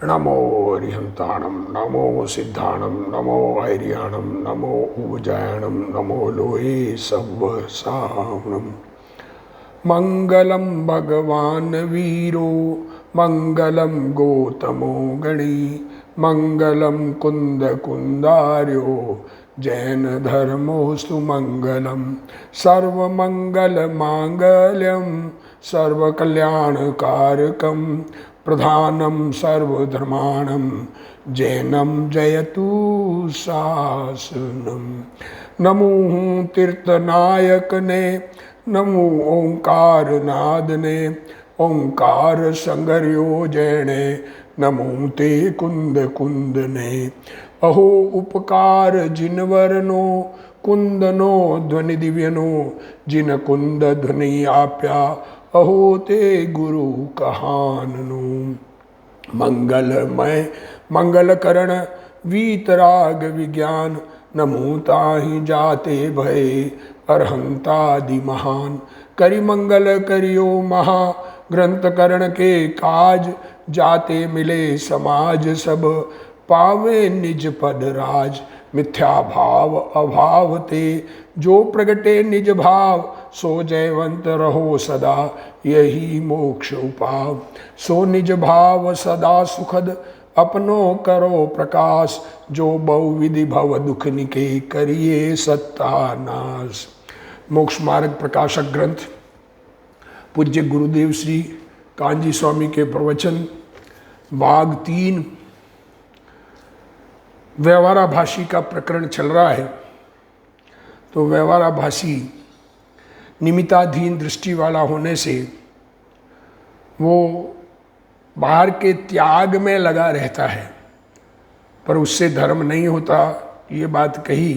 नमो हरिहंताणम, नमो सिद्धाणम, नमो हैरियाणम, नमो उजायणम, नमो लोहे सवसावणम। मंगलम भगवान वीरो, मंगलम गौतमो गणी, मंगलम कुंद कुंदार्यो, जैन धर्मोस्तु मंगलम। सर्वमंगल मांगल्यम सर्वकल्याणकारकम, प्रधानम सर्वधर्माणम, जैनम जयतु शासनम। नमो तीर्थनायक ने, नमो ओंकार नाद ने, ओंकार संगर्यो जैने, नमो ते कुंद कुंद ने। अहो उपकार जिनवरनो, कुंदनो ध्वनि दिव्यनो, जिन कुंद ध्वनि आप्या, अहो ते गुरु कहाननु। मंगलमय मंगल करण वीतराग विज्ञान, नमो ताहि जाते भय अरहंतादि महान। करि मंगल करियो महा ग्रंथ करण के काज, जाते मिले समाज सब, पावे निज पद राज। मिथ्या भाव अभाव ते, जो प्रगटे निज भाव, सो जयवंत रहो सदा, यही मोक्ष उपाव। सो निज भाव सदा सुखद, अपनो करो प्रकाश, जो बहुविधि भव दुख निके, करिए सत्तानाश। मोक्ष मार्ग प्रकाशक ग्रंथ पूज्य गुरुदेव श्री कांजी स्वामी के प्रवचन, भाग 3, व्यवहाराभाषी का प्रकरण चल रहा है। तो व्यवहाराभाषी निमित्ताधीन दृष्टि वाला होने से वो बाहर के त्याग में लगा रहता है, पर उससे धर्म नहीं होता, ये बात कही।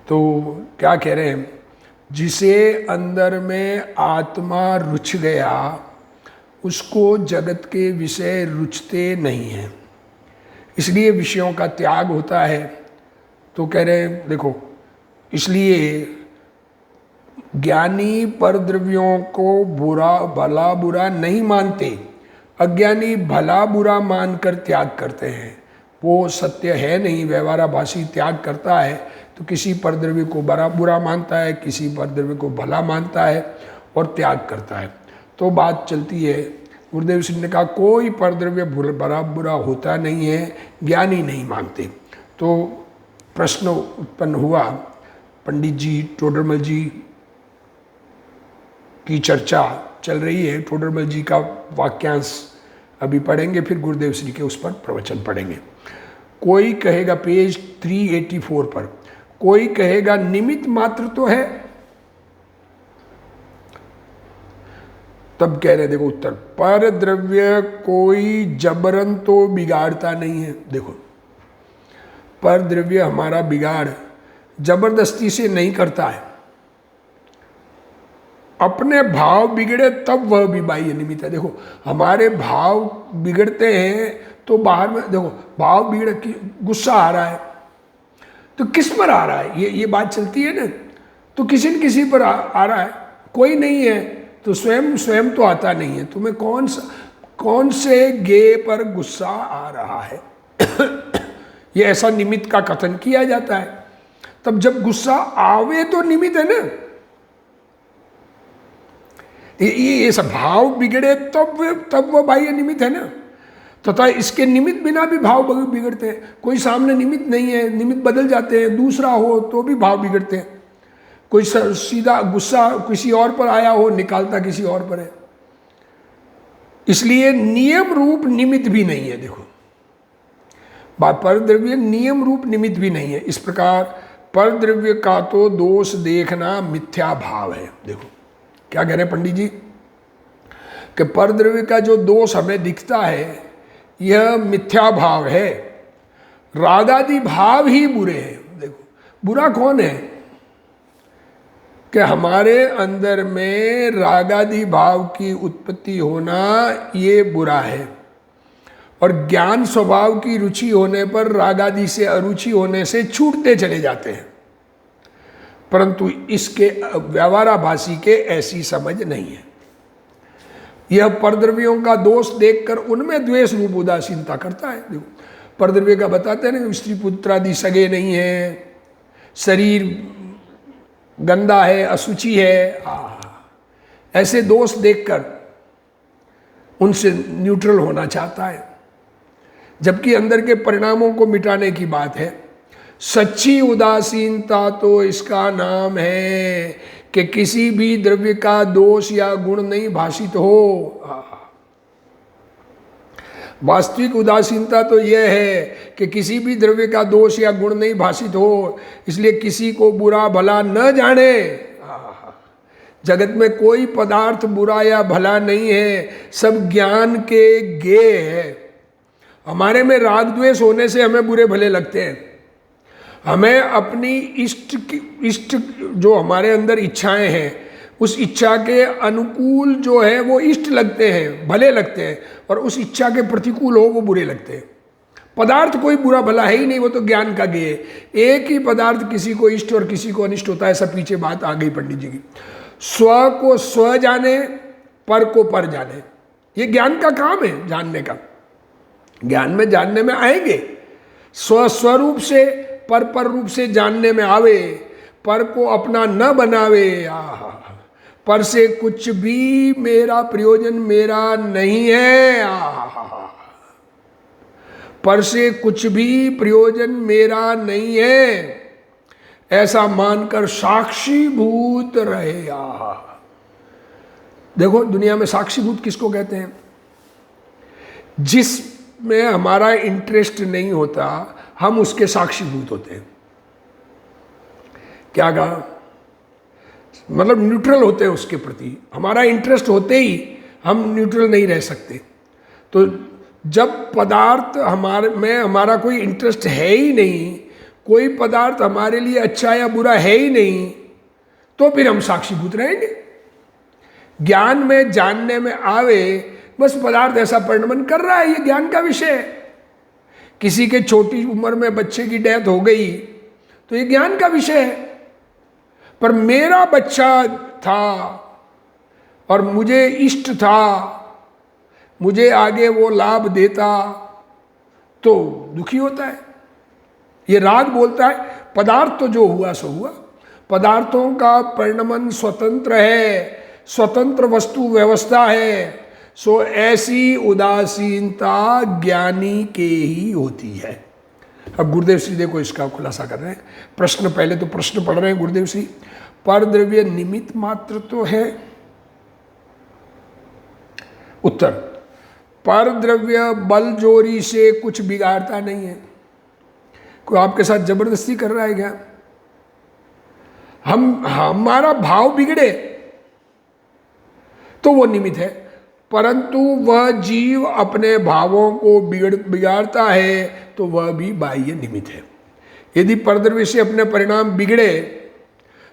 तो क्या कह रहे हैं, जिसे अंदर में आत्मा रुच गया, उसको जगत के विषय रुचते नहीं हैं, इसलिए विषयों का त्याग होता है। तो कह रहे हैं देखो, इसलिए ज्ञानी परद्रव्यों को बुरा भला बुरा नहीं मानते, अज्ञानी भला बुरा मानकर त्याग करते हैं। वो सत्य है नहीं। व्यवहाराभाषी त्याग करता है तो किसी परद्रव्य को बड़ा बुरा मानता है, किसी परद्रव्य को भला मानता है और त्याग करता है। तो बात चलती है, गुरुदेव सिंह ने कहा कोई परद्रव्य बड़ा बुरा होता नहीं है, ज्ञानी नहीं मानते। तो प्रश्न उत्पन्न हुआ, पंडित जी टोडरमल जी की चर्चा चल रही है, टोडरमल जी का वाक्यांश अभी पढ़ेंगे, फिर गुरुदेव श्री के उस पर प्रवचन पढ़ेंगे। कोई कहेगा, पेज 384 पर, कोई कहेगा निमित्त मात्र तो है। तब कह रहे देखो उत्तर, पर द्रव्य कोई जबरन तो बिगाड़ता नहीं है। देखो, पर द्रव्य हमारा बिगाड़ जबरदस्ती से नहीं करता है, अपने भाव बिगड़े तब वह भी बाह्य निमित्त है। देखो, हमारे भाव बिगड़ते हैं तो बाहर में देखो, भाव बिगड़, गुस्सा आ रहा है तो किस पर आ रहा है, ये बात चलती है ना। तो किसी न किसी पर आ रहा है, कोई नहीं है तो स्वयं तो आता नहीं है। तुम्हें कौन से गे पर गुस्सा आ रहा है ये ऐसा निमित्त का कथन किया जाता है। तब जब गुस्सा आवे तो निमित्त है ना। ये सब भाव बिगड़े तब वो बाह्य निमित्त है ना। तथा इसके निमित्त बिना भी भाव बिगड़ते हैं। कोई सामने निमित्त नहीं है, निमित्त बदल जाते हैं, दूसरा हो तो भी भाव बिगड़ते हैं। कोई सीधा गुस्सा किसी और पर आया हो, निकालता किसी और पर है। इसलिए नियम रूप निमित्त भी नहीं है। देखो, परद्रव्य नियम रूप निमित्त भी नहीं है। इस प्रकार परद्रव्य का तो दोष देखना मिथ्या भाव है। देखो क्या कह रहे हैं पंडित जी, कि परद्रव्य का जो दोष हमें दिखता है यह मिथ्या भाव है। रागादि भाव ही बुरे हैं। देखो, बुरा कौन है, कि हमारे अंदर में रागादि भाव की उत्पत्ति होना ये बुरा है, और ज्ञान स्वभाव की रुचि होने पर रागादि से अरुचि होने से छूटते चले जाते हैं। परंतु इसके व्यवहाराभाषी के ऐसी समझ नहीं है। यह परद्रव्यों का दोष देखकर उनमें द्वेष रूप उदासीनता करता है। देखो परद्रव्य का बताते हैं ना, स्त्री पुत्र आदि सगे नहीं है, शरीर गंदा है, अशुचि है, ऐसे दोष देखकर उनसे न्यूट्रल होना चाहता है, जबकि अंदर के परिणामों को मिटाने की बात है। सच्ची उदासीनता तो इसका नाम है कि किसी भी द्रव्य का दोष या गुण नहीं भाषित हो। वास्तविक उदासीनता तो यह है कि किसी भी द्रव्य का दोष या गुण नहीं भाषित हो, इसलिए किसी को बुरा भला न जाने। जगत में कोई पदार्थ बुरा या भला नहीं है, सब ज्ञान के गेय है। हमारे में राग द्वेष होने से हमें बुरे भले लगते हैं, हमें अपनी इष्ट जो हमारे अंदर इच्छाएं हैं उस इच्छा के अनुकूल जो है वो इष्ट लगते हैं, भले लगते हैं, और उस इच्छा के प्रतिकूल हो वो बुरे लगते हैं। पदार्थ कोई बुरा भला है ही नहीं, वो तो ज्ञान का गेय है। एक ही पदार्थ किसी को इष्ट और किसी को अनिष्ट होता है। सब पीछे बात आ गई पंडित जी की। स्व को स्व जाने, पर को पर जाने, ये ज्ञान का काम है जानने का। ज्ञान में जानने में आएंगे, स्वरूप से पर रूप से जानने में आवे, पर को अपना न बनावे। पर से कुछ भी मेरा प्रयोजन मेरा नहीं है। पर से कुछ भी प्रयोजन मेरा नहीं है, ऐसा मानकर साक्षीभूत रहे। देखो दुनिया में साक्षीभूत किसको कहते हैं? जिसमें हमारा इंटरेस्ट नहीं होता हम उसके साक्षीभूत होते हैं। क्या कहा? मतलब न्यूट्रल होते हैं उसके प्रति। हमारा इंटरेस्ट होते ही हम न्यूट्रल नहीं रह सकते। तो जब पदार्थ हमारे में हमारा कोई इंटरेस्ट है ही नहीं, कोई पदार्थ हमारे लिए अच्छा या बुरा है ही नहीं, तो फिर हम साक्षीभूत रहेंगे। ज्ञान में जानने में आवे, बस पदार्थ ऐसा परिणमन कर रहा है, ये ज्ञान का विषय है। किसी के छोटी उम्र में बच्चे की डेथ हो गई तो ये ज्ञान का विषय है। पर मेरा बच्चा था और मुझे इष्ट था, मुझे आगे वो लाभ देता, तो दुखी होता है। ये राग बोलता है पदार्थ तो जो हुआ सो हुआ। पदार्थों का परिणमन स्वतंत्र है, स्वतंत्र वस्तु व्यवस्था है। सो ऐसी उदासीनता ज्ञानी के ही होती है। अब गुरुदेव श्री देखो इसका खुलासा कर रहे हैं। प्रश्न, पहले तो प्रश्न पढ़ रहे हैं गुरुदेव श्री। पर द्रव्य निमित्त मात्र तो है? उत्तर, पर द्रव्य बल जोरी से कुछ बिगाड़ता नहीं है। कोई आपके साथ जबरदस्ती कर रहा है क्या? हमारा भाव बिगड़े तो वो निमित्त है, परंतु वह जीव अपने भावों को बिगाड़ता है तो वह भी बाह्य निमित्त है। यदि परद्रव्य से अपने परिणाम बिगड़े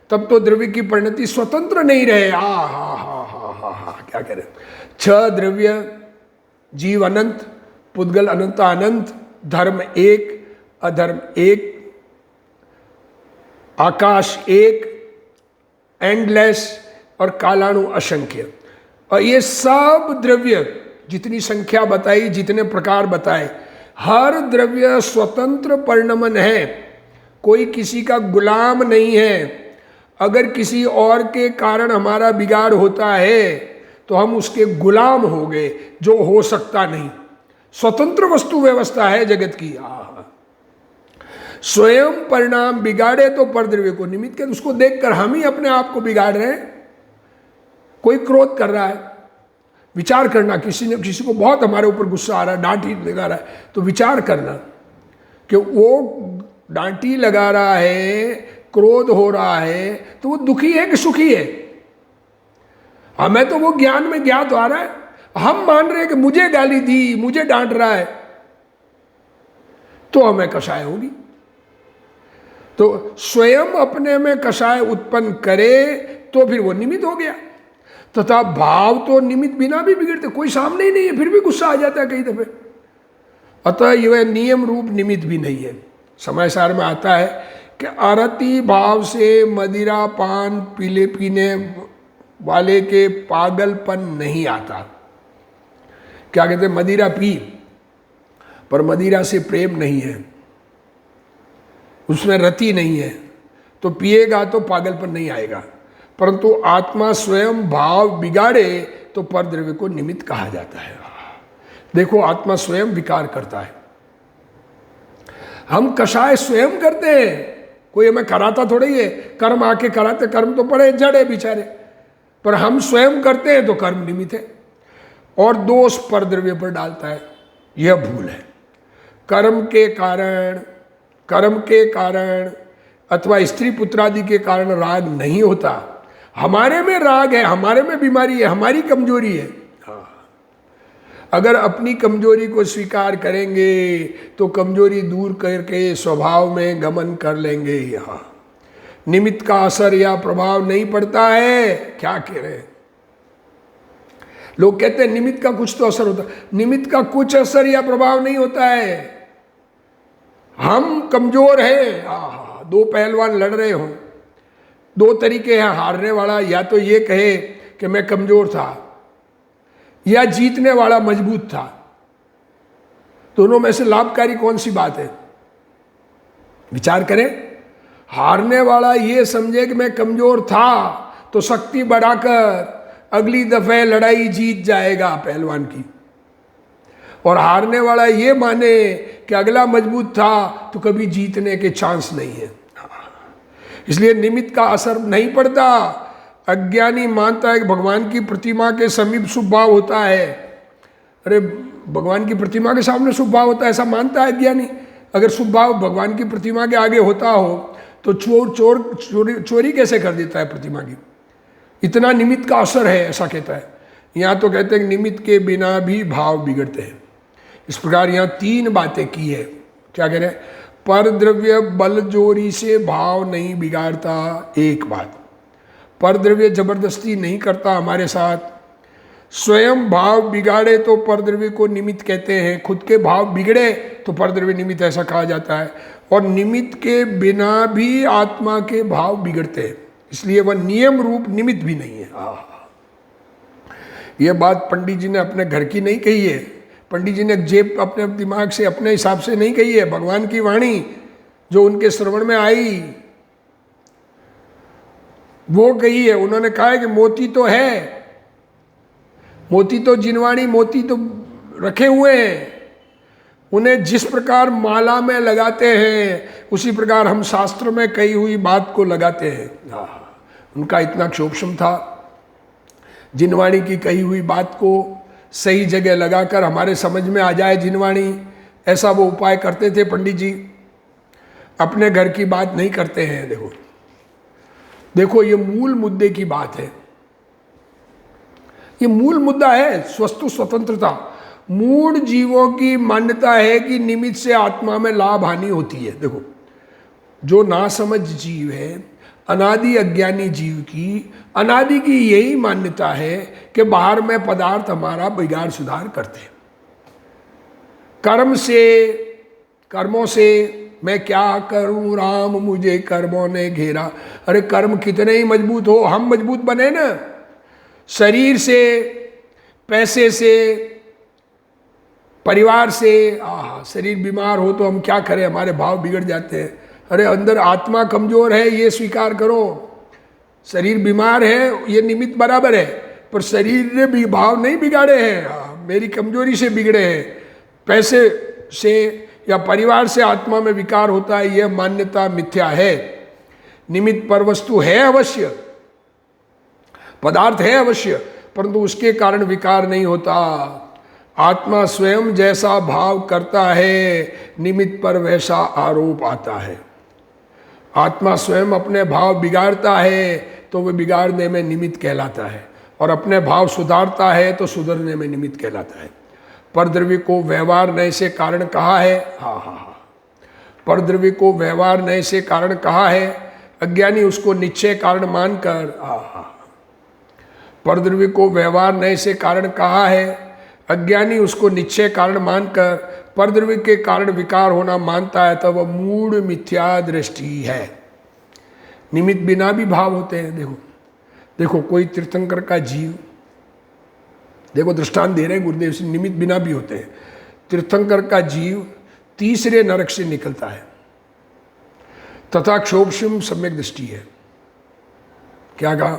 तब तो द्रव्य की परिणति स्वतंत्र नहीं रहे। क्या कह रहे? छह द्रव्य, जीव अनंत, पुद्गल अनंता अनंत, धर्म एक, अधर्म एक, आकाश एक, एंडलेस, और कालाणु असंख्य। और ये सब द्रव्य जितनी संख्या बताई, जितने प्रकार बताए, हर द्रव्य स्वतंत्र परिणमन है, कोई किसी का गुलाम नहीं है। अगर किसी और के कारण हमारा बिगाड़ होता है तो हम उसके गुलाम हो गए, जो हो सकता नहीं। स्वतंत्र वस्तु व्यवस्था है जगत की। स्वयं परिणाम बिगाड़े तो परद्रव्य को निमित्त कर, उसको देखकर हम ही अपने आप को बिगाड़ रहे हैं। कोई क्रोध कर रहा है, विचार करना, किसी को बहुत हमारे ऊपर गुस्सा आ रहा है, डांट ही लगा रहा है, तो विचार करना कि वो डांटी लगा रहा है, क्रोध हो रहा है, तो वो दुखी है कि सुखी है? हमें तो वो ज्ञान में ज्ञात आ रहा है, हम मान रहे हैं कि मुझे गाली दी, मुझे डांट रहा है, तो हमें कषाय होगी। तो स्वयं अपने में कषाय उत्पन्न करे तो फिर वो निमित्त हो गया। तथा भाव तो निमित्त बिना भी बिगड़ते, कोई सामने ही नहीं है फिर भी गुस्सा आ जाता है कई दफे। अतः यह नियम रूप निमित्त भी नहीं है। समय सार में आता है कि आरती भाव से मदिरा पान पीने वाले के पागलपन नहीं आता। क्या कहते हैं, मदिरा पी, पर मदिरा से प्रेम नहीं है, उसमें रति नहीं है, तो पिएगा तो पागलपन नहीं आएगा। परंतु आत्मा स्वयं भाव बिगाड़े तो परद्रव्य को निमित्त कहा जाता है। देखो, आत्मा स्वयं विकार करता है। हम कषाय स्वयं करते हैं, कोई हमें कराता थोड़ा ही है, कर्म आके कराते, कर्म तो पड़े जड़े बेचारे, पर हम स्वयं करते हैं तो कर्म निमित्त है, और दोष परद्रव्य पर डालता है। यह भूल है। कर्म के कारण अथवा स्त्री पुत्रादि के कारण राग नहीं होता। हमारे में राग है, हमारे में बीमारी है, हमारी कमजोरी है। अगर अपनी कमजोरी को स्वीकार करेंगे तो कमजोरी दूर करके स्वभाव में गमन कर लेंगे। यहाँ निमित्त का असर या प्रभाव नहीं पड़ता है। क्या कह रहे हैं लोग, कहते हैं निमित्त का कुछ तो असर होता है। निमित्त का कुछ असर या प्रभाव नहीं होता है। हम कमजोर हैं। दो पहलवान लड़ रहे हो, दो तरीके हैं हारने वाला, या तो ये कहे कि मैं कमजोर था, या जीतने वाला मजबूत था। दोनों में से लाभकारी कौन सी बात है? विचार करें। हारने वाला ये समझे कि मैं कमजोर था तो शक्ति बढ़ाकर अगली दफे लड़ाई जीत जाएगा पहलवान की, और हारने वाला ये माने कि अगला मजबूत था तो कभी जीतने के चांस नहीं है। इसलिए निमित्त का असर नहीं पड़ता। अज्ञानी मानता है कि भगवान की प्रतिमा के समीप शुभ भाव होता है। अरे, भगवान की प्रतिमा के सामने शुभ भाव होता है, ऐसा मानता है अज्ञानी। अगर शुभ भाव भगवान की प्रतिमा के आगे होता हो तो चोरी कैसे कर देता है प्रतिमा की? इतना निमित्त का असर है, ऐसा कहता है। यहाँ तो कहते हैं निमित्त के बिना भी भाव बिगड़ते हैं। इस प्रकार यहाँ तीन बातें की है। क्या कह रहे हैं? परद्रव्य बल जोरी से भाव नहीं बिगाड़ता, एक बात। परद्रव्य जबरदस्ती नहीं करता हमारे साथ। स्वयं भाव बिगाड़े तो परद्रव्य को निमित्त कहते हैं, खुद के भाव बिगड़े तो परद्रव्य निमित्त ऐसा कहा जाता है। और निमित्त के बिना भी आत्मा के भाव बिगड़ते हैं, इसलिए वह नियम रूप निमित्त भी नहीं है। यह बात पंडित जी ने अपने घर की नहीं कही है, पंडित जी ने जेब अपने दिमाग से अपने हिसाब से नहीं कही है। भगवान की वाणी जो उनके श्रवण में आई वो कही है। उन्होंने कहा है कि मोती तो है, मोती तो जिनवाणी मोती तो रखे हुए हैं, उन्हें जिस प्रकार माला में लगाते हैं उसी प्रकार हम शास्त्र में कही हुई बात को लगाते हैं। उनका इतना क्षोभम था, जिनवाणी की कही हुई बात को सही जगह लगाकर हमारे समझ में आ जाए जिनवाणी, ऐसा वो उपाय करते थे पंडित जी। अपने घर की बात नहीं करते हैं। देखो ये मूल मुद्दे की बात है, ये मूल मुद्दा है। स्वस्तु स्वतंत्रता। मूढ़ जीवों की मान्यता है कि निमित्त से आत्मा में लाभ हानि होती है। देखो, जो नासमझ जीव है, अनादि अज्ञानी जीव की अनादि की यही मान्यता है कि बाहर में पदार्थ हमारा बिगाड़ सुधार करते हैं। कर्मों से मैं क्या करूं राम मुझे कर्मों ने घेरा। अरे कर्म कितने ही मजबूत हो, हम मजबूत बने ना। शरीर से, पैसे से, परिवार से। शरीर बीमार हो तो हम क्या करें, हमारे भाव बिगड़ जाते हैं। अरे अंदर आत्मा कमजोर है, ये स्वीकार करो। शरीर बीमार है ये निमित्त बराबर है, पर शरीर ने भी भाव नहीं बिगाड़े हैं, मेरी कमजोरी से बिगड़े हैं। पैसे से या परिवार से आत्मा में विकार होता है, यह मान्यता मिथ्या है। निमित्त पर वस्तु है अवश्य, पदार्थ है अवश्य, परंतु उसके कारण विकार नहीं होता। आत्मा स्वयं जैसा भाव करता है, निमित्त पर वैसा आरोप आता है। आत्मा स्वयं अपने भाव बिगाड़ता है तो वह बिगाड़ने में निमित्त कहलाता है, और अपने भाव सुधारता है तो सुधरने में निमित्त कहलाता है। परद्रव्य को व्यवहार नए से कारण कहा है। परद्रव्य को व्यवहार नए से कारण कहा है। अज्ञानी उसको निश्चय कारण मानकर, परद्रव्य को व्यवहार नए से कारण कहा है। अज्ञानी उसको निश्चय कारण मानकर परद्रव्य के कारण विकार होना मानता है, तब वह मूढ़ मिथ्या दृष्टि है। निमित्त बिना भी भाव होते हैं। देखो कोई तीर्थंकर का जीव देखो दृष्टांत दे रहे हैं गुरुदेव श्री, निमित्त बिना भी होते हैं। तीर्थंकर का जीव तीसरे नरक से निकलता है, तथा क्षोभशम सम्यक दृष्टि है। क्या कहा?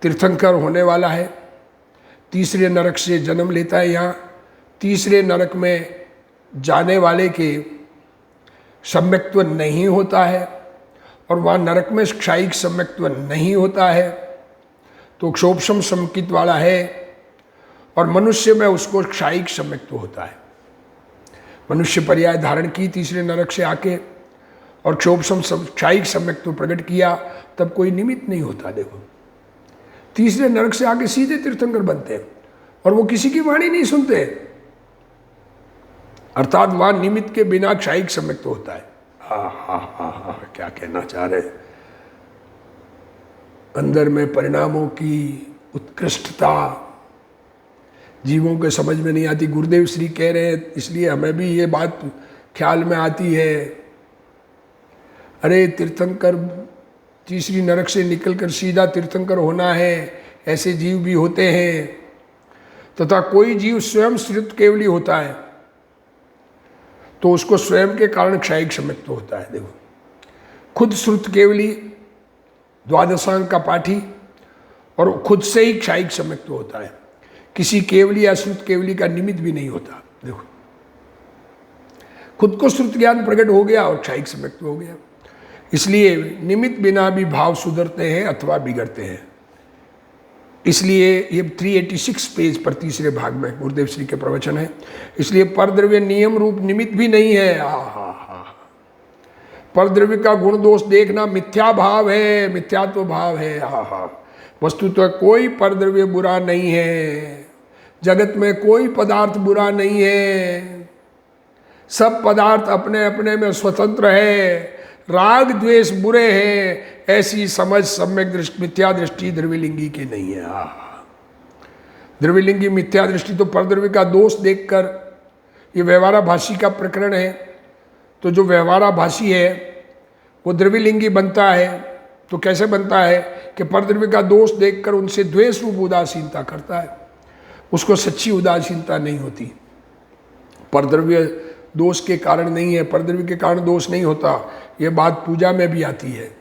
तीर्थंकर होने वाला है, तीसरे नरक से जन्म लेता है। यहाँ तीसरे नरक में जाने वाले के सम्यक्त्व नहीं होता है, और वहाँ नरक में क्षायिक सम्यक्त्व नहीं होता है, तो क्षोभशम सम्यकित वाला है। और मनुष्य में उसको क्षायिक सम्यक्त्व होता है। मनुष्य पर्याय धारण की तीसरे नरक से आके, और क्षोभशम क्षायिक सम्यक्त्व प्रकट किया, तब कोई निमित्त नहीं होता। देखो तीसरे नरक से आके सीधे तीर्थंकर बनते हैं, और वो किसी की वाणी नहीं सुनते, अर्थात वहां निमित्त के बिना क्षायिक सम्यक्त्व होता है। हा, क्या कहना चाह रहे? अंदर में परिणामों की उत्कृष्टता जीवों के समझ में नहीं आती। गुरुदेव श्री कह रहे हैं, इसलिए हमें भी ये बात ख्याल में आती है, अरे तीर्थंकर तीसरी नरक से निकलकर सीधा तीर्थंकर होना है, ऐसे जीव भी होते हैं। तथा कोई जीव स्वयं श्रुत केवली होता है, तो उसको स्वयं के कारण क्षायिक सम्यक्त्व होता है। देखो खुद श्रुत केवली, द्वादशांग का पाठी, और खुद से ही क्षायिक सम्यक्त्व होता है, किसी केवली या श्रुत केवली का निमित्त भी नहीं होता। देखो खुद को श्रुत ज्ञान प्रकट हो गया और क्षायिक सम्यक्त्व हो गया। इसलिए निमित्त बिना भी भाव सुधरते हैं अथवा बिगड़ते हैं। इसलिए ये 386 पेज पर तीसरे भाग में गुरुदेव श्री के प्रवचन है। इसलिए परद्रव्य नियम रूप निमित्त भी नहीं है। परद्रव्य का गुण दोष देखना मिथ्या भाव है, मिथ्यात्व भाव है। वस्तुतः कोई परद्रव्य बुरा नहीं है, जगत में कोई पदार्थ बुरा नहीं है, सब पदार्थ अपने अपने में स्वतंत्र है। राग द्वेष बुरे हैं, ऐसी समझ सम्यक दृष्टि मिथ्या दृष्टि द्रव्यलिंगी की नहीं है। द्रव्यलिंगी मिथ्या दृष्टि तो परद्रव्य का दोष देखकर, ये व्यवहाराभासी का प्रकरण है, तो जो व्यवहाराभासी है वो द्रव्यलिंगी बनता है। तो कैसे बनता है कि परद्रव्य का दोष देखकर उनसे द्वेष रूप उदासीनता करता है, उसको सच्ची उदासीनता नहीं होती। परद्रव्य दोष के कारण नहीं है, परद्रव्य के कारण दोष नहीं होता। ये बात पूजा में भी आती है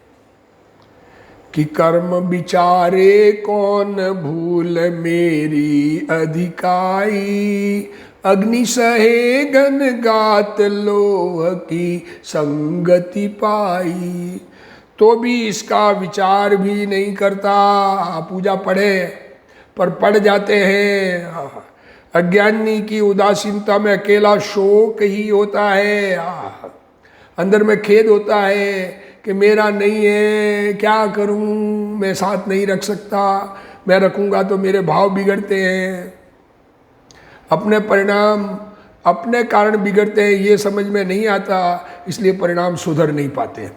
कि कर्म विचारे कौन भूल मेरी अधिकाई, अग्नि सहे घन गात लोह की संगति पाई। तो भी इसका विचार भी नहीं करता। पूजा पढ़े पर पढ़ जाते हैं। अज्ञानी की उदासीनता में अकेला शोक ही होता है, अंदर में खेद होता है कि मेरा नहीं है, क्या करूं, मैं साथ नहीं रख सकता, मैं रखूंगा तो मेरे भाव बिगड़ते हैं। अपने परिणाम अपने कारण बिगड़ते हैं, ये समझ में नहीं आता, इसलिए परिणाम सुधर नहीं पाते।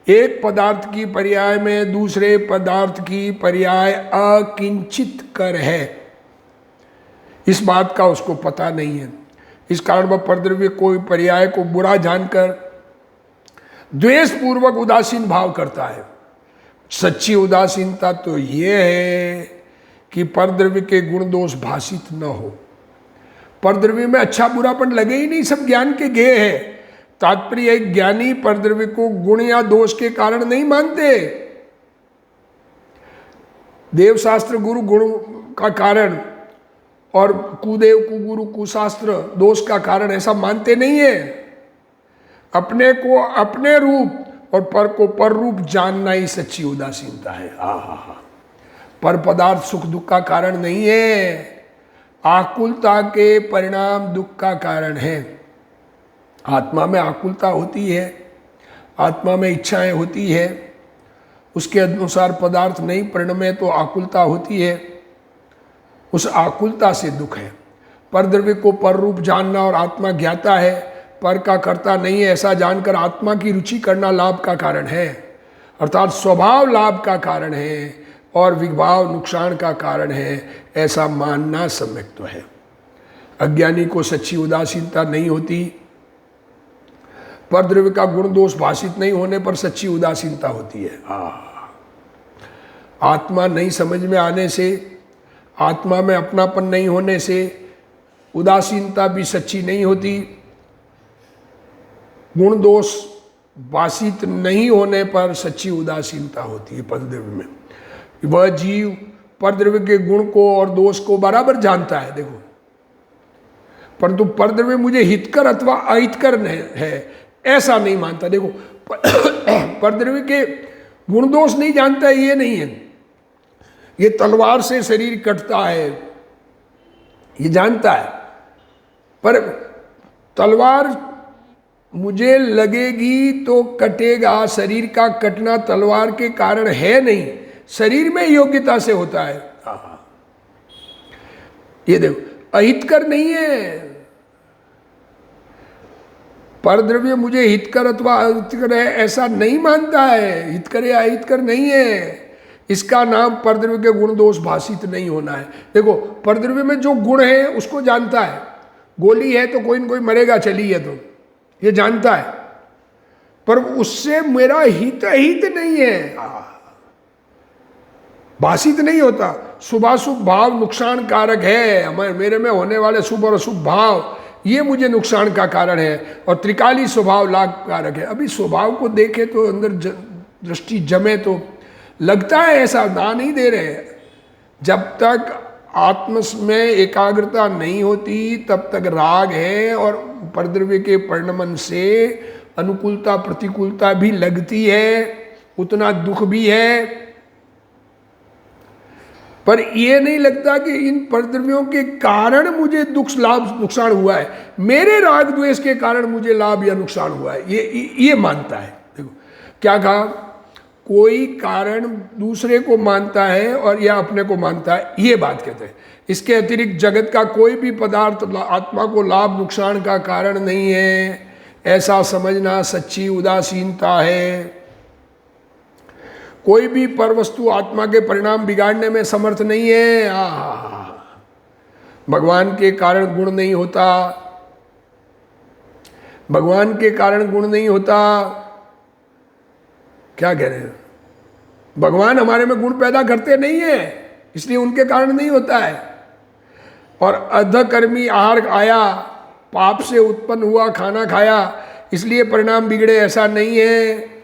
एक पदार्थ की पर्याय में दूसरे पदार्थ की पर्याय अकिंचित कर है, इस बात का उसको पता नहीं है। इस कारण वह परद्रव्य कोई पर्याय को बुरा जानकर द्वेष पूर्वक उदासीन भाव करता है। सच्ची उदासीनता तो ये है कि परद्रव्य के गुण दोष भाषित न हो। परद्रव्य में अच्छा बुरापन लगे ही नहीं, सब ज्ञान के गेय है। तात्पर्य एक ज्ञानी परद्रव्य को गुण या दोष के कारण नहीं मानते। देवशास्त्र गुरु गुण का कारण और कुदेव कुगुरु कुशास्त्र दोष का कारण ऐसा मानते नहीं है। अपने को अपने रूप और पर को पर रूप जानना ही सच्ची उदासीनता है। पर पदार्थ सुख दुख का कारण नहीं है, आकुलता के परिणाम दुख का कारण है। आत्मा में आकुलता होती है, आत्मा में इच्छाएं होती है, उसके अनुसार पदार्थ नहीं परिणमे तो आकुलता होती है, उस आकुलता से दुख है। परद्रव्य को पर रूप जानना और आत्मा ज्ञाता है, पर का कर्ता नहीं है, ऐसा जानकर आत्मा की रुचि करना लाभ का कारण है, अर्थात स्वभाव लाभ का कारण है और विभाव नुकसान का कारण है, ऐसा मानना सम्यक्त्व है। अज्ञानी को सच्ची उदासीनता नहीं होती। परद्रव्य का गुण दोष भाषित नहीं होने पर सच्ची उदासीनता होती है। आत्मा नहीं समझ में आने से आत्मा में अपनापन नहीं होने से उदासीनता भी सच्ची नहीं होती। गुण दोष वासित नहीं होने पर सच्ची उदासीनता होती है परद्रव्य में। वह जीव परद्रव्य के गुण को और दोष को बराबर जानता है, देखो, परंतु परद्रव्य मुझे हितकर अथवा अहितकर है ऐसा नहीं मानता। देखो, परद्रव्य के गुण दोष नहीं जानता ये नहीं है। ये तलवार से शरीर कटता है ये जानता है, पर तलवार मुझे लगेगी तो कटेगा। शरीर का कटना तलवार के कारण है नहीं, शरीर में योग्यता से होता है। ये देखो, अहितकर नहीं है। परद्रव्य मुझे हितकर अथवा अहितकर है ऐसा नहीं मानता है, हितकर या अहितकर नहीं है। इसका नाम परद्रव्य के गुण दोष भाषित नहीं होना है। देखो, परद्रव्य में जो गुण है उसको जानता है। गोली है तो कोई न कोई मरेगा, चली है तो ये जानता है, पर उससे मेरा हित अहित नहीं है, भाषित नहीं होता। शुभाशुभ भाव नुकसान कारक है। मेरे में होने वाले शुभ और अशुभ भाव ये मुझे नुकसान का कारण है, और त्रिकाली स्वभाव लाभ कारक है। अभी स्वभाव को देखे तो अंदर दृष्टि जमे तो लगता है ऐसा, ना नहीं दे रहे। जब तक आत्म में एकाग्रता नहीं होती तब तक राग है, और परद्रव्य के परिणमन से अनुकूलता प्रतिकूलता भी लगती है, उतना दुख भी है। पर ये नहीं लगता कि इन परद्रव्यों के कारण मुझे दुख लाभ नुकसान हुआ है, मेरे राग द्वेष के कारण मुझे लाभ या नुकसान हुआ है, ये मानता है। देखो क्या कहा, कोई कारण दूसरे को मानता है और या अपने को मानता है, ये बात कहते हैं। इसके अतिरिक्त जगत का कोई भी पदार्थ आत्मा को लाभ नुकसान का कारण नहीं है, ऐसा समझना सच्ची उदासीनता है। कोई भी पर वस्तु आत्मा के परिणाम बिगाड़ने में समर्थ नहीं है। भगवान के कारण गुण नहीं होता, भगवान के कारण गुण नहीं होता। क्या कह रहे हैं, भगवान हमारे में गुण पैदा करते नहीं है, इसलिए उनके कारण नहीं होता है। और अधकर्मी आहार आया, पाप से उत्पन्न हुआ खाना खाया, इसलिए परिणाम बिगड़े, ऐसा नहीं है।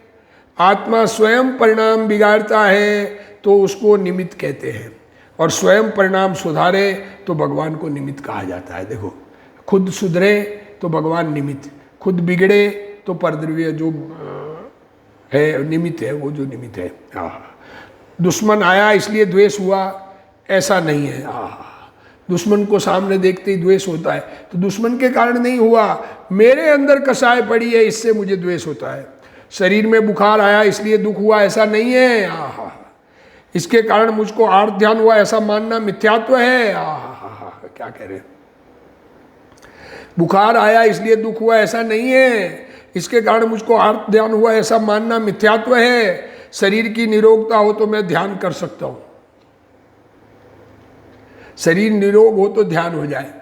आत्मा स्वयं परिणाम बिगाड़ता है तो उसको निमित्त कहते हैं, और स्वयं परिणाम सुधारे तो भगवान को निमित्त कहा जाता है। देखो, खुद सुधरे तो भगवान निमित्त, खुद बिगड़े तो परद्रव्य जो है निमित्त है, वो जो निमित्त है। दुश्मन आया इसलिए द्वेष हुआ, ऐसा नहीं है। दुश्मन को सामने देखते ही द्वेष होता है, तो दुश्मन के कारण नहीं हुआ, मेरे अंदर कसाय पड़ी है इससे मुझे द्वेष होता है। शरीर में बुखार आया इसलिए दुख हुआ, ऐसा नहीं है। इसके कारण मुझको आर्त ध्यान हुआ, ऐसा मानना मिथ्यात्व है। क्या कह रहे हैं, बुखार आया इसलिए दुख हुआ, ऐसा नहीं है। इसके कारण मुझको आर्त ध्यान हुआ, ऐसा मानना मिथ्यात्व है। शरीर की निरोगता हो तो मैं ध्यान कर सकता हूं, शरीर निरोग हो तो ध्यान हो जाए,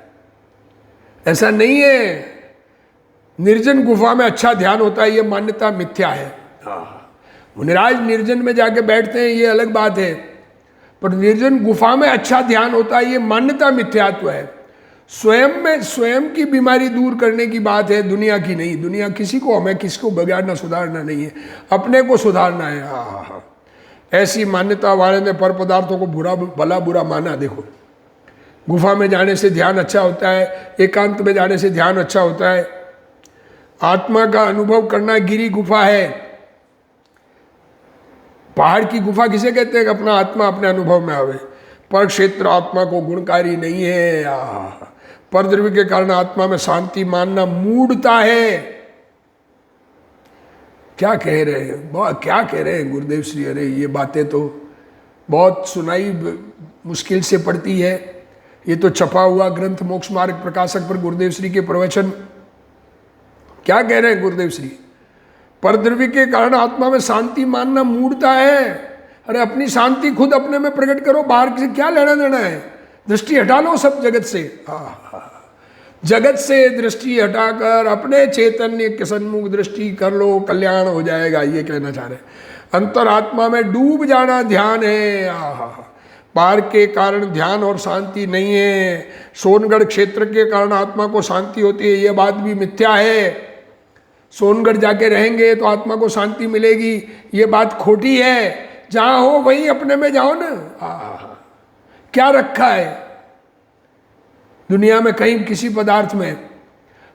ऐसा नहीं है। निर्जन गुफा में अच्छा ध्यान होता है, ये मान्यता मिथ्या है। मुनिराज निर्जन में जाके बैठते हैं, ये अलग बात है, पर निर्जन गुफा में अच्छा ध्यान होता है, ये मान्यता मिथ्यात्व है। स्वयं में स्वयं की बीमारी दूर करने की बात है, दुनिया की नहीं। दुनिया किसी को, हमें किसी को बिगाड़ना सुधारना नहीं है, अपने को सुधारना है। ऐसी मान्यता वाले ने पर पदार्थों को भला बुरा माना। देखो, गुफा में जाने से ध्यान अच्छा होता है, एकांत में जाने से ध्यान अच्छा होता है। आत्मा का अनुभव करना गिरी गुफा है। पहाड़ की गुफा किसे कहते हैं, अपना आत्मा अपने अनुभव में आवे। पर क्षेत्र आत्मा को गुणकारी नहीं है। परद्रव्य के कारण आत्मा में शांति मानना मूढ़ता है। क्या कह रहे हैं, क्या कह रहे हैं गुरुदेव श्री। अरे ये बातें तो बहुत सुनाई मुश्किल से पड़ती है। ये तो छपा हुआ ग्रंथ मोक्ष मार्ग प्रकाशक पर गुरुदेव श्री के प्रवचन। क्या कह रहे हैं गुरुदेव श्री, परद्रव्य के कारण आत्मा में शांति मानना मूढ़ता है। अरे अपनी शांति खुद अपने में प्रकट करो, बाहर से क्या लेना देना है। दृष्टि हटा लो सब जगत से, जगत से दृष्टि हटाकर अपने चैतन्य के सन्मुख दृष्टि कर लो, कल्याण हो जाएगा। ये कहना चाह रहे हैं, अंतरात्मा में डूब जाना ध्यान है। बाहर के कारण ध्यान और शांति नहीं है। सोनगढ़ क्षेत्र के कारण आत्मा को शांति होती है, ये बात भी मिथ्या है। सोनगढ़ जाके रहेंगे तो आत्मा को शांति मिलेगी, ये बात खोटी है। जहाँ हो वहीं अपने में जाओ ना। क्या रखा है दुनिया में कहीं किसी पदार्थ में?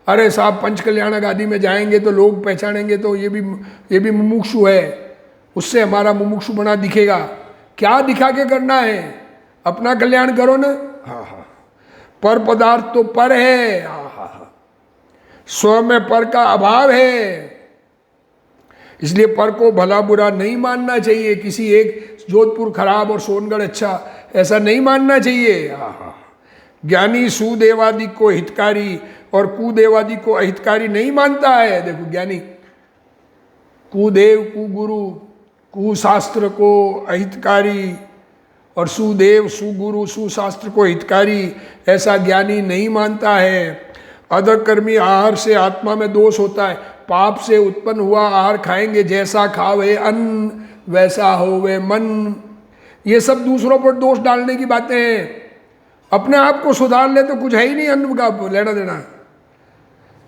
अरे साहब पंच कल्याणक आदि में जाएंगे तो लोग पहचानेंगे तो ये भी मुमुक्षु है, उससे हमारा मुमुक्षु बना दिखेगा। क्या दिखा के करना है? अपना कल्याण करो ना। पर पदार्थ तो पर है, स्व में पर का अभाव है। इसलिए पर को भला बुरा नहीं मानना चाहिए। किसी एक जोधपुर खराब और सोनगढ़ अच्छा, ऐसा नहीं मानना चाहिए। ज्ञानी सुदेवादि को हितकारी और कुदेवादि को अहितकारी नहीं मानता है। देखो ज्ञानी कुदेव कुगुरु कुशास्त्र को अहितकारी और सुदेव सुगुरु सुशास्त्र को हितकारी, ऐसा ज्ञानी नहीं मानता है। अधकर्मी आहार से आत्मा में दोष होता है। पाप से उत्पन्न हुआ आहार खाएंगे, जैसा खावे अन्न वैसा होवे मन। ये सब दूसरों पर दोष डालने की बातें हैं। अपने आप को सुधार ले तो कुछ है ही नहीं अन्न का लेना देना।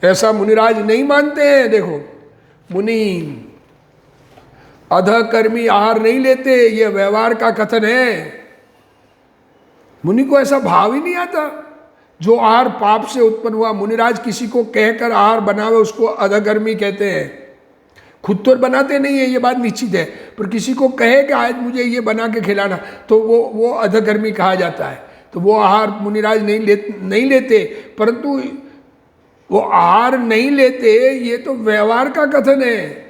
ऐसा मुनिराज नहीं मानते हैं। देखो मुनि अधकर्मी आहार नहीं लेते, ये व्यवहार का कथन है। मुनि को ऐसा भाव ही नहीं आता। जो आहार पाप से उत्पन्न हुआ, मुनिराज किसी को कहकर आहार बनावे उसको अधकर्मी कहते हैं। खुद तो बनाते नहीं है, ये बात निश्चित है, पर किसी को कहे कि आज मुझे ये बना के खिलाना, तो वो अधकर्मी कहा जाता है। तो वो आहार मुनिराज नहीं लेते, परंतु वो आहार नहीं लेते ये तो व्यवहार का कथन है।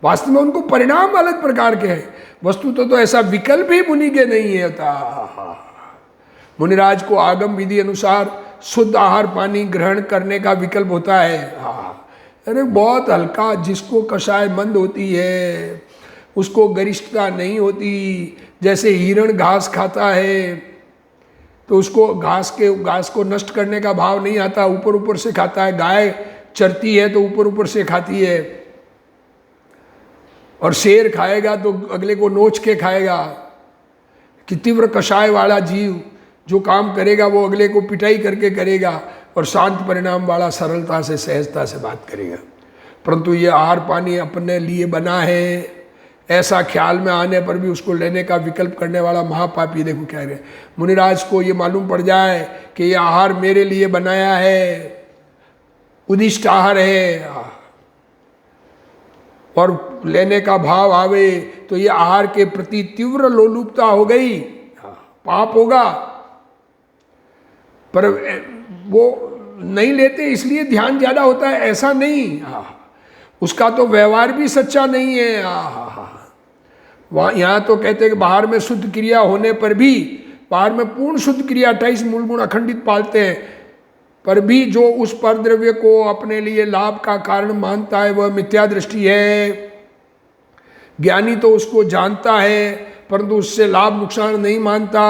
वास्तव में उनको परिणाम अलग प्रकार के हैं। वस्तु तो ऐसा विकल्प ही मुनि के नहीं है। मुनिराज को आगम विधि अनुसार शुद्ध आहार पानी ग्रहण करने का विकल्प होता है। अरे बहुत हल्का, जिसको कषाय मंद होती है उसको गरिष्ठता नहीं होती। जैसे हिरण घास खाता है तो उसको घास को नष्ट करने का भाव नहीं आता, ऊपर ऊपर से खाता है। गाय चरती है तो ऊपर ऊपर से खाती है, और शेर खाएगा तो अगले को नोच के खाएगा। कि तीव्र कषाय वाला जीव जो काम करेगा वो अगले को पिटाई करके करेगा, और शांत परिणाम वाला सरलता से सहजता से बात करेगा। परंतु ये आहार पानी अपने लिए बना है, ऐसा ख्याल में आने पर भी उसको लेने का विकल्प करने वाला महापापी। देखो क्या है, मुनिराज को ये मालूम पड़ जाए कि ये आहार मेरे लिए बनाया है, उदिष्ट आहार है, और लेने का भाव आवे तो ये आहार के प्रति तीव्र लोलुपता हो गई, पाप होगा। पर वो नहीं लेते इसलिए ध्यान ज्यादा होता है, ऐसा नहीं। उसका तो व्यवहार भी सच्चा नहीं है। वहाँ यहाँ तो कहते हैं कि बाहर में शुद्ध क्रिया होने पर भी, बाहर में पूर्ण शुद्ध क्रिया 28 मूल गुण अखंडित पालते हैं, पर भी जो उस पर द्रव्य को अपने लिए लाभ का कारण मानता है वह मिथ्या दृष्टि है। ज्ञानी तो उसको जानता है परंतु उससे लाभ नुकसान नहीं मानता।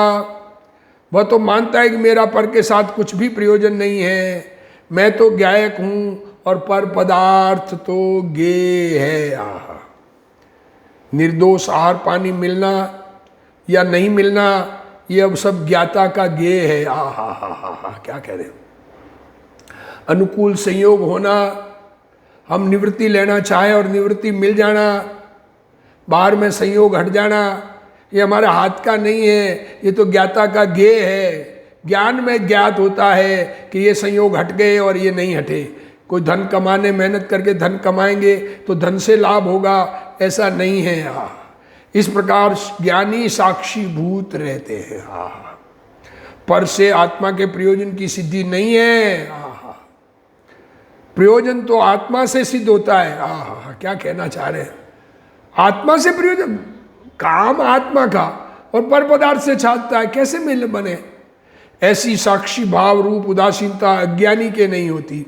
वह तो मानता है कि मेरा पर के साथ कुछ भी प्रयोजन नहीं है, मैं तो ज्ञायक हूँ और पर पदार्थ तो गे है। निर्दोष आहार पानी मिलना या नहीं मिलना ये अब सब ज्ञाता का गे है। क्या कह रहे हो? अनुकूल संयोग होना, हम निवृत्ति लेना चाहे और निवृत्ति मिल जाना, बाहर में संयोग हट जाना, ये हमारे हाथ का नहीं है, ये तो ज्ञाता का गे है। ज्ञान में ज्ञात होता है कि ये संयोग हट गए और ये नहीं हटे। कोई धन कमाने मेहनत करके धन कमाएंगे तो धन से लाभ होगा, ऐसा नहीं है। इस प्रकार ज्ञानी साक्षी भूत रहते हैं। पर से आत्मा के प्रयोजन की सिद्धि नहीं है। प्रयोजन तो आत्मा से सिद्ध होता है। क्या कहना चाह रहे हैं? आत्मा से प्रयोजन, काम आत्मा का और पर पदार्थ से छाटता है, कैसे मिल बने? ऐसी साक्षी भाव रूप उदासीनता अज्ञानी के नहीं होती।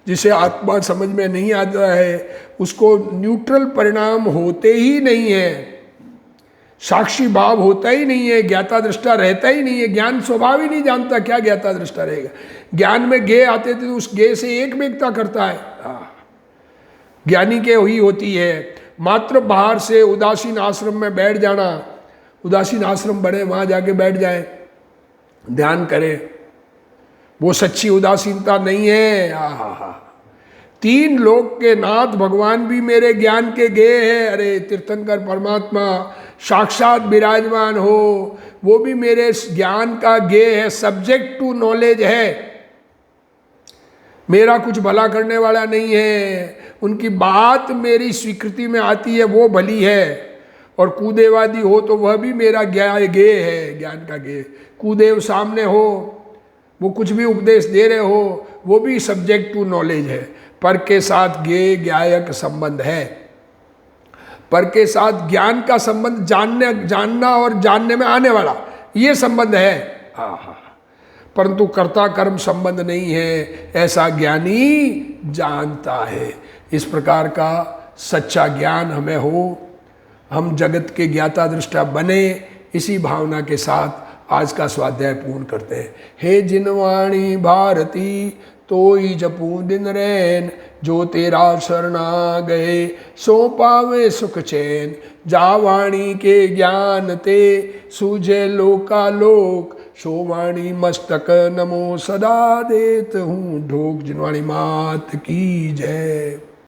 जिसे आत्मा समझ में नहीं आता है उसको न्यूट्रल परिणाम होते ही नहीं है, साक्षी भाव होता ही नहीं है, ज्ञाता दृष्टा रहता ही नहीं है। ज्ञान स्वभाव ही नहीं जानता, क्या ज्ञाता दृष्टा रहेगा? ज्ञान में गे आते थे तो उस गे से एकमेकता करता है। ज्ञानी के ही होती है। मात्र बाहर से उदासीन आश्रम में बैठ जाना उदासीन आश्रम बने, वहाँ जाके बैठ जाए, ध्यान करें। वो सच्ची उदासीनता नहीं है। आहा, 3 लोक के नाथ भगवान भी मेरे ज्ञान के गेय है। अरे तीर्थंकर परमात्मा साक्षात विराजमान हो, वो भी मेरे ज्ञान का गेय है, सब्जेक्ट टू नॉलेज है। मेरा कुछ भला करने वाला नहीं है, उनकी बात मेरी स्वीकृति में आती है वो भली है। और कुदेवादी हो तो वह भी मेरा गेय है, ज्ञान का गेय। कुदेव सामने हो, वो कुछ भी उपदेश दे रहे हो, वो भी सब्जेक्ट टू नॉलेज है। पर के साथ गेय ज्ञायक संबंध है, पर के साथ ज्ञान का संबंध, जानना और जानने में आने वाला, ये संबंध है। परंतु कर्ता कर्म संबंध नहीं है, ऐसा ज्ञानी जानता है। इस प्रकार का सच्चा ज्ञान हमें हो, हम जगत के ज्ञाता दृष्टा बने, इसी भावना के साथ आज का स्वाध्याय पूर्ण करते हैं। हे जिनवाणी भारती तोई जपू दिन रैन, जो तेरा शरणा गए सो पावे सुख चैन। जा वाणी के ज्ञान ते सूझे लोकालोक, सो वाणी मस्तक नमो सदा देत हूँ ढोक। जिनवाणी मात की जय।